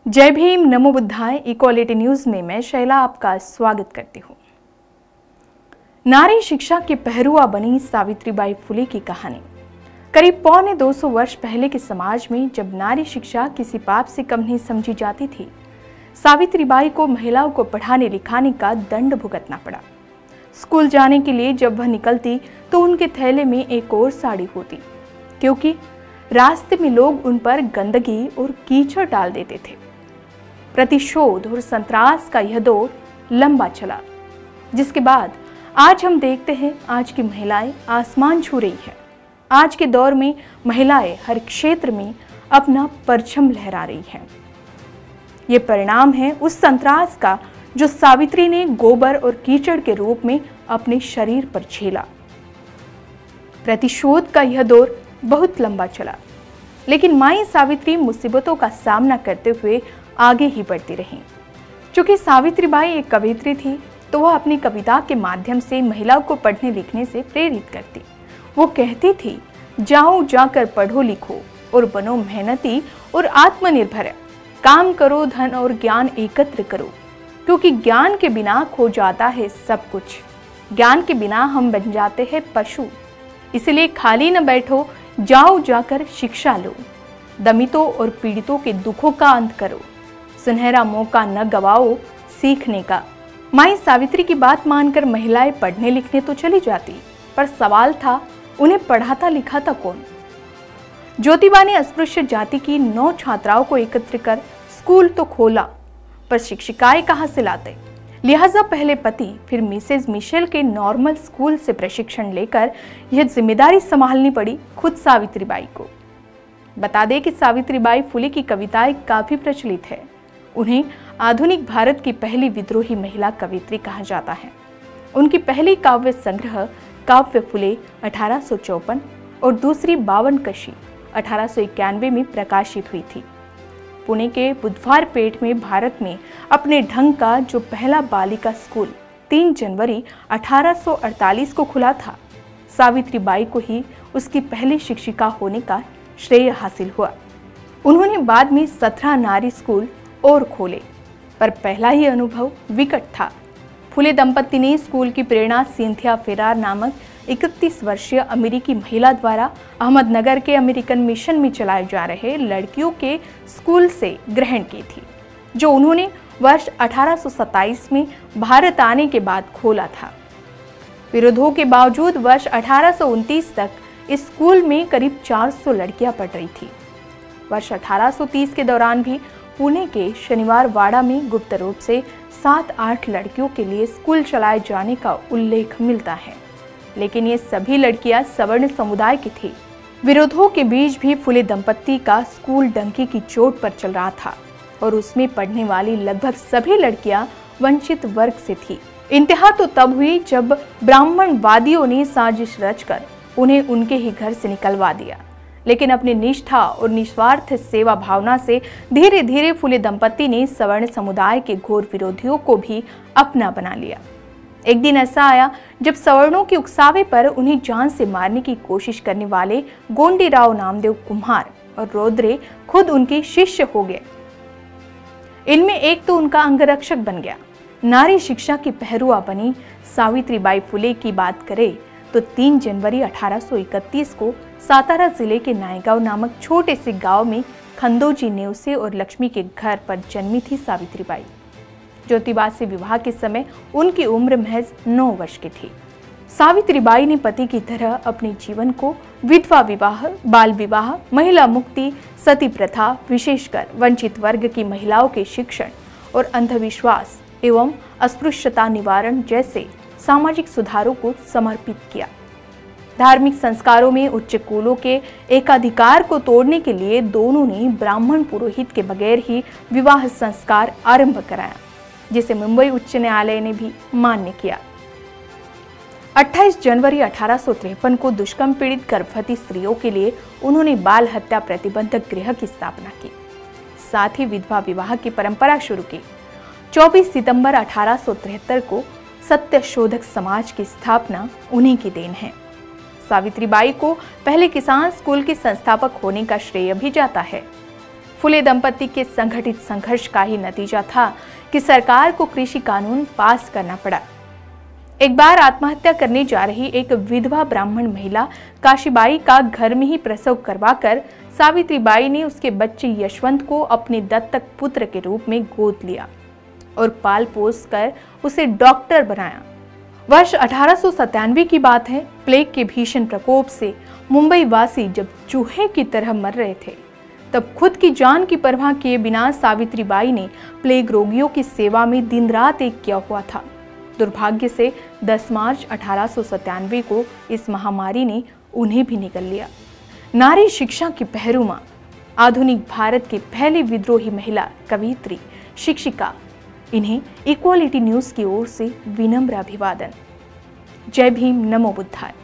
जय भीम, नमो बुद्धाय। Equality news में मैं शैला आपका स्वागत करती हूँ। नारी शिक्षा की पहरुआ बनी सावित्रीबाई फुले की कहानी। करीब 250 वर्ष पहले के समाज में जब नारी शिक्षा किसी पाप से कम नहीं समझी जाती थी, सावित्रीबाई को महिलाओं को पढ़ाने लिखाने का दंड भुगतना पड़ा। स्कूल जाने के लिए जब वह निकलती तो उनके थैले में एक और साड़ी होती, क्योंकि रास्ते में लोग उन पर गंदगी और कीचड़ डाल देते थे। प्रतिशोध और संतरास का यह दौर लंबा चला, जिसके बाद आज हम देखते हैं आज की महिलाएं आसमान छू रही है। आज के दौर में महिलाएं हर क्षेत्र में अपना परचम लहरा रही हैं। ये परिणाम है उस संतरास का जो सावित्री ने गोबर और कीचड़ के रूप में अपने शरीर पर झेला। प्रतिशोध का यह दौर बहुत लंबा चला, लेकिन माई सावित्री मुसीबतों का सामना करते हुए आगे ही बढ़ती रहीं। चूंकि सावित्रीबाई एक कवयित्री थी, तो वह अपनी कविता के माध्यम से महिलाओं को पढ़ने लिखने से प्रेरित करती। वो कहती थी, जाओ जाकर पढ़ो लिखो और बनो मेहनती और आत्मनिर्भर। काम करो, धन और ज्ञान एकत्र करो, क्योंकि ज्ञान के बिना खो जाता है सब कुछ। ज्ञान के बिना हम बन जाते हैं पशु। इसलिए खाली न बैठो, जाओ जाकर शिक्षा लो। दमितों और पीड़ितों के दुखों का अंत करो। सुनहरा मौका न गवाओ सीखने का। माई सावित्री की बात मानकर महिलाएं पढ़ने लिखने तो चली जाती, पर सवाल था उन्हें पढ़ाता लिखाता कौन। ज्योतिबा ने अस्पृश्य जाति की 9 छात्राओं को एकत्र कर स्कूल तो खोला, पर शिक्षिकाएं कहां से लाते। लिहाजा पहले पति फिर मिसेज मिशेल के नॉर्मल स्कूल से प्रशिक्षण लेकर यह जिम्मेदारी संभालनी पड़ी खुद सावित्रीबाई को। बता दें कि सावित्रीबाई फुले की कविताएं काफी प्रचलित है। उन्हें आधुनिक भारत की पहली विद्रोही महिला कवयित्री कहा जाता है। उनकी पहली काव्य संग्रह काव्य फुले 1854 और दूसरी 52 कशी 1891 में प्रकाशित हुई थी। पुणे के बुधवारपेट में भारत में अपने ढंग का जो पहला बालिका स्कूल 3 जनवरी 1848 को खुला था, सावित्रीबाई को ही उसकी पहली शिक्षिका होने का श्रेय हासिल हुआ। उन्होंने बाद में 17 नारी स्कूल और खोले, पर पहला ही अनुभव विकट था। फुले दंपति ने स्कूल की प्रेरणा सिंथिया फेरार नामक 31 वर्षीय अमेरिकी महिला द्वारा अहमदनगर के अमेरिकन मिशन में चलाए जा रहे लड़कियों के स्कूल से ग्रहण की थी, जो उन्होंने वर्ष 1827 में भारत आने के बाद खोला था। विरोधों के बावजूद वर्ष 1829 तक इस स्कूल में करीब 400 लड़कियां पढ़ रही थी। वर्ष 1830 के दौरान भी पुणे के शनिवार वाड़ा में गुप्त रूप से 7-8 लड़कियों के लिए स्कूल चलाए जाने का उल्लेख मिलता है, लेकिन ये सभी लड़कियां सवर्ण समुदाय की थी। विरोधों के बीच भी फुले दंपत्ति का स्कूल डंकी की चोट पर चल रहा था और उसमें पढ़ने वाली लगभग सभी लड़कियां वंचित वर्ग से थी। इंतहा तो तब हुई जब ब्राह्मणवादियों ने साजिश रचकर उन्हें उनके ही घर से निकलवा दिया, लेकिन अपनी निष्ठा और निस्वार्थ सेवा भावना से धीरे धीरे फुले दंपत्ति ने सवर्ण समुदाय के घोर विरोधियों को भी अपना बना लिया। एक दिन ऐसा आया जब सवर्णों के उकसावे पर उन्हें जान से मारने की कोशिश करने वाले गोंडीराव नामदेव कुम्हार और रौद्रे खुद उनके शिष्य हो गए। इनमें एक तो उनका अंगरक्षक बन गया। नारी शिक्षा की पहरुआ बनी सावित्रीबाई फुले की बात करें तो 3 जनवरी 1831 को सातारा जिले के नायगांव नामक छोटे से गांव में खंदोजी नेवसे और लक्ष्मी के घर पर जन्मी थी सावित्रीबाई। ज्योतिबा से विवाह के समय उनकी उम्र महज 9 वर्ष की थी। सावित्रीबाई ने पति की तरह अपने जीवन को विधवा विवाह, बाल विवाह, महिला मुक्ति, सती प्रथा, विशेषकर वंचित वर्ग की महिलाओं के शिक्षण और अंधविश्वास एवं अस्पृश्यता निवारण जैसे सामाजिक सुधारों को समर्पित किया। धार्मिक संस्कारों में उच्च कुलों के एकाधिकार को तोड़ने के लिए दोनों ने ब्राह्मण पुरोहित के बगैर ही विवाह संस्कार आरंभ कराया, जिसे मुंबई उच्च न्यायालय ने भी मान्य किया। 28 जनवरी 1853 को दुष्कर्म पीड़ित गर्भवती स्त्रियों के लिए उन्होंने बाल हत्या प्रतिबंधक गृह की स्थापना की। साथ ही विधवा विवाह की परंपरा शुरू की। 24 सितंबर 1873 को सत्य शोधक समाज की स्थापना उन्हीं की देन है। सावित्रीबाई को पहले किसान स्कूल के संस्थापक होने का श्रेय भी जाता है। फुले दंपति के संगठित संघर्ष का ही नतीजा था कि सरकार को कृषि कानून पास करना पड़ा। एक बार आत्महत्या करने जा रही एक विधवा ब्राह्मण महिला काशीबाई का घर में ही प्रसव करवाकर सावित्रीबाई ने उसके बच्चे यशवंत को अपने दत्तक पुत्र के रूप में गोद लिया और पाल पोस कर उसे डॉक्टर बनाया। वर्ष 1897 की बात है। प्लेग के भीषण प्रकोप से मुंबई वासी जब चूहे की तरह मर रहे थे, तब खुद की जान की परवाह किए बिना सावित्रीबाई ने प्लेग रोगियों की सेवा में दिन रात एक किया हुआ था। दुर्भाग्य से 10 मार्च 1897 को इस महामारी ने उन्हें भी निगल लिया। नारी शिक्षा की पहरुमा, आधुनिक भारत की पहली विद्रोही महिला, कवयित्री, शिक्षिका, इन्हें इक्वालिटी न्यूज की ओर से विनम्र अभिवादन। जय भीम, नमो बुद्धाय।